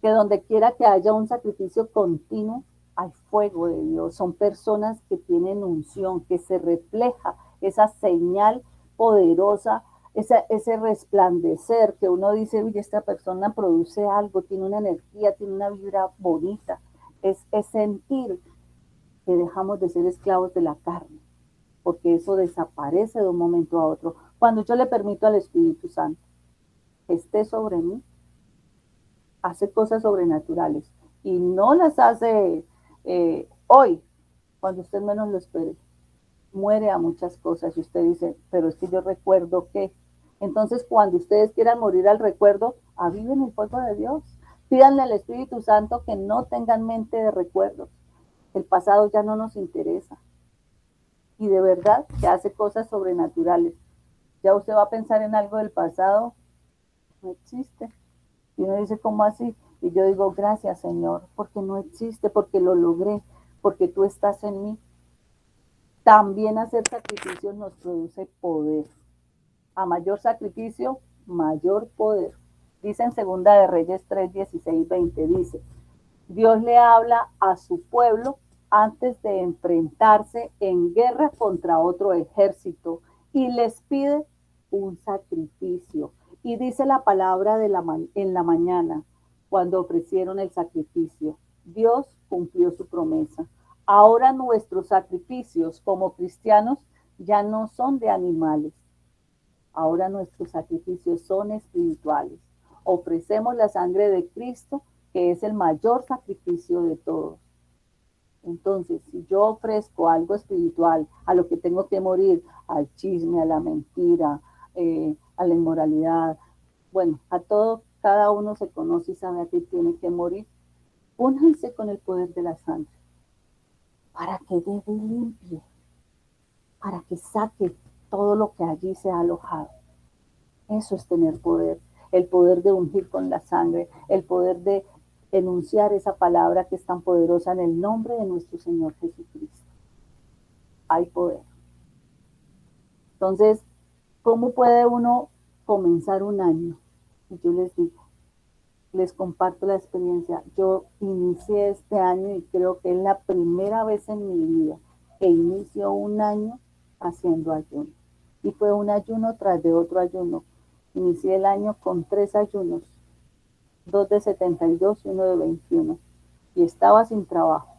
Que donde quiera que haya un sacrificio continuo, hay fuego de Dios. Son personas que tienen unción, que se refleja esa señal poderosa, ese resplandecer que uno dice, uy, esta persona produce algo, tiene una energía, tiene una vibra bonita. Es sentir que dejamos de ser esclavos de la carne, porque eso desaparece de un momento a otro. Cuando yo le permito al Espíritu Santo que esté sobre mí, hace cosas sobrenaturales y no las hace Hoy, cuando usted menos lo espere, muere a muchas cosas y usted dice, pero es que yo recuerdo que. Entonces, cuando ustedes quieran morir al recuerdo, aviven el fuego de Dios. Pídanle al Espíritu Santo que no tengan mente de recuerdos. El pasado ya no nos interesa. Y de verdad que hace cosas sobrenaturales. Ya usted va a pensar en algo del pasado, no existe. Y uno dice, ¿cómo así? Y yo digo, gracias Señor, porque no existe, porque lo logré, porque tú estás en mí. También hacer sacrificios nos produce poder. A mayor sacrificio, mayor poder. Dice en Segunda de Reyes 3, 16, 20, dice, Dios le habla a su pueblo antes de enfrentarse en guerra contra otro ejército y les pide un sacrificio. Y dice la palabra en la mañana, cuando ofrecieron el sacrificio, Dios cumplió su promesa. Ahora nuestros sacrificios como cristianos ya no son de animales. Ahora nuestros sacrificios son espirituales. Ofrecemos la sangre de Cristo, que es el mayor sacrificio de todos. Entonces, si yo ofrezco algo espiritual, a lo que tengo que morir, al chisme, a la mentira, a la inmoralidad, bueno, a todo, cada uno se conoce y sabe a qué tiene que morir. Únanse con el poder de la sangre para que debe limpie, para que saque todo lo que allí se ha alojado. Eso es tener poder, el poder de ungir con la sangre, el poder de enunciar esa palabra que es tan poderosa en el nombre de nuestro Señor Jesucristo. Hay poder. Entonces, ¿cómo puede uno comenzar un año? Y yo les digo, les comparto la experiencia. Yo inicié este año y creo que es la primera vez en mi vida que inicio un año haciendo ayuno. Y fue un ayuno tras de otro ayuno. Inicié el año con 3 ayunos, 2 de 72 y uno de 21. Y estaba sin trabajo.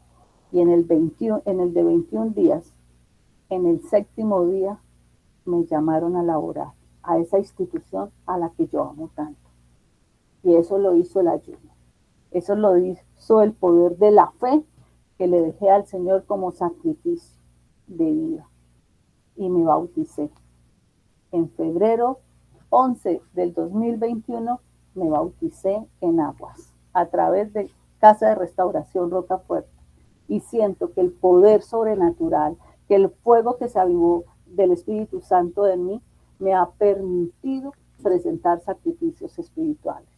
Y en el de 21 días, en el 7º día, me llamaron a laborar a esa institución a la que yo amo tanto. Y eso lo hizo el ayuno. Eso lo hizo el poder de la fe que le dejé al Señor como sacrificio de vida. Y me bauticé. En febrero 11 del 2021 me bauticé en aguas a través de Casa de Restauración Rocafuerte. Y siento que el poder sobrenatural, que el fuego que se avivó del Espíritu Santo en mí, me ha permitido presentar sacrificios espirituales.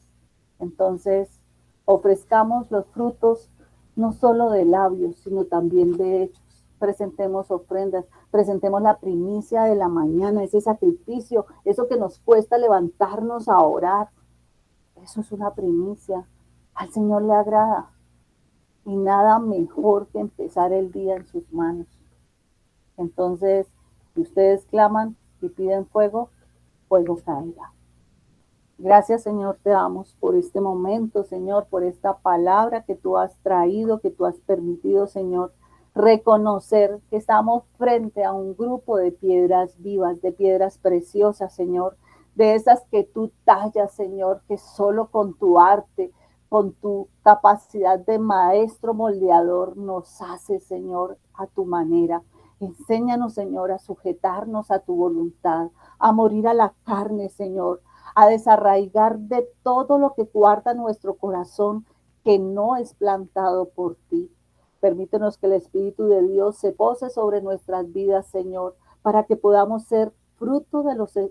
Entonces, ofrezcamos los frutos no solo de labios, sino también de hechos. Presentemos ofrendas, presentemos la primicia de la mañana, ese sacrificio, eso que nos cuesta levantarnos a orar. Eso es una primicia. Al Señor le agrada. Y nada mejor que empezar el día en sus manos. Entonces, si ustedes claman y piden fuego, fuego caerá. Gracias, Señor, te damos por este momento, Señor, por esta palabra que tú has traído, que tú has permitido, Señor, reconocer que estamos frente a un grupo de piedras vivas, de piedras preciosas, Señor, de esas que tú tallas, Señor, que solo con tu arte, con tu capacidad de maestro moldeador nos hace, Señor, a tu manera. Enséñanos, Señor, a sujetarnos a tu voluntad, a morir a la carne, Señor, a desarraigar de todo lo que guarda nuestro corazón que no es plantado por ti. Permítenos que el Espíritu de Dios se pose sobre nuestras vidas, Señor, para que podamos ser fruto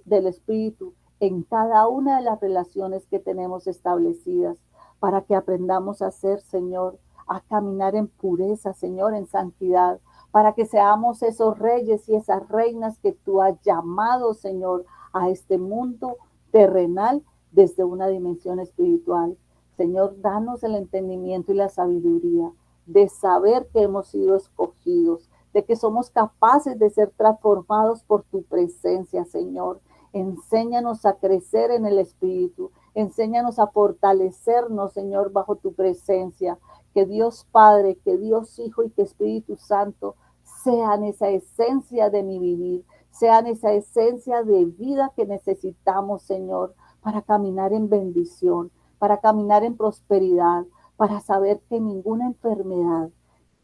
del Espíritu en cada una de las relaciones que tenemos establecidas, para que aprendamos a ser, Señor, a caminar en pureza, Señor, en santidad, para que seamos esos reyes y esas reinas que tú has llamado, Señor, a este mundo terrenal desde una dimensión espiritual. Señor, danos el entendimiento y la sabiduría de saber que hemos sido escogidos, de que somos capaces de ser transformados por tu presencia, Señor. Enséñanos a crecer en el Espíritu, enséñanos a fortalecernos, Señor, bajo tu presencia. Que Dios Padre, que Dios Hijo y que Espíritu Santo sean esa esencia de mi vivir, sean esa esencia de vida que necesitamos, Señor, para caminar en bendición, para caminar en prosperidad, para saber que ninguna enfermedad,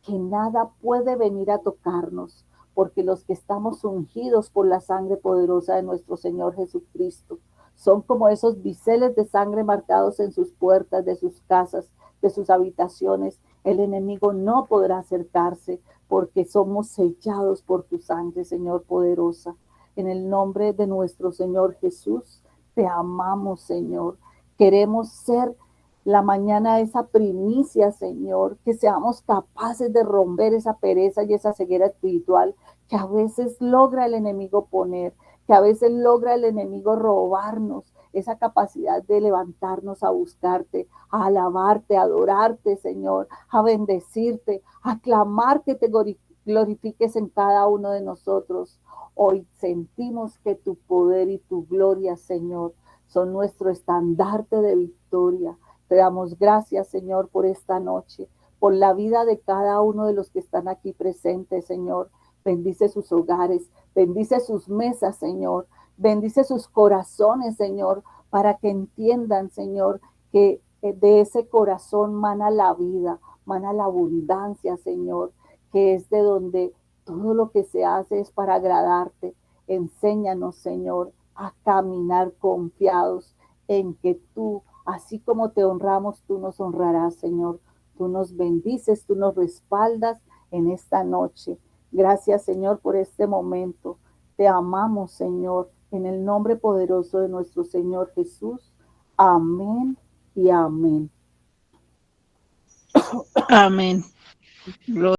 que nada puede venir a tocarnos, porque los que estamos ungidos por la sangre poderosa de nuestro Señor Jesucristo, son como esos biseles de sangre marcados en sus puertas de sus casas, de sus habitaciones. El enemigo no podrá acercarse porque somos sellados por tu sangre, Señor poderosa. En el nombre de nuestro Señor Jesús, te amamos, Señor. Queremos ser la mañana esa primicia, Señor, que seamos capaces de romper esa pereza y esa ceguera espiritual que a veces logra el enemigo poner, que a veces logra el enemigo robarnos esa capacidad de levantarnos a buscarte, a alabarte, a adorarte, Señor, a bendecirte, a clamar que te glorifiques en cada uno de nosotros. Hoy sentimos que tu poder y tu gloria, Señor, son nuestro estandarte de victoria. Te damos gracias, Señor, por esta noche, por la vida de cada uno de los que están aquí presentes, Señor. Bendice sus hogares, bendice sus mesas, Señor. Bendice sus corazones, Señor, para que entiendan, Señor, que de ese corazón mana la vida, mana la abundancia, Señor, que es de donde todo lo que se hace es para agradarte. Enséñanos, Señor, a caminar confiados en que tú, así como te honramos, tú nos honrarás, Señor. Tú nos bendices, tú nos respaldas en esta noche. Gracias, Señor, por este momento. Te amamos, Señor, en el nombre poderoso de nuestro Señor Jesús. Amén y amén. Amén. Gloria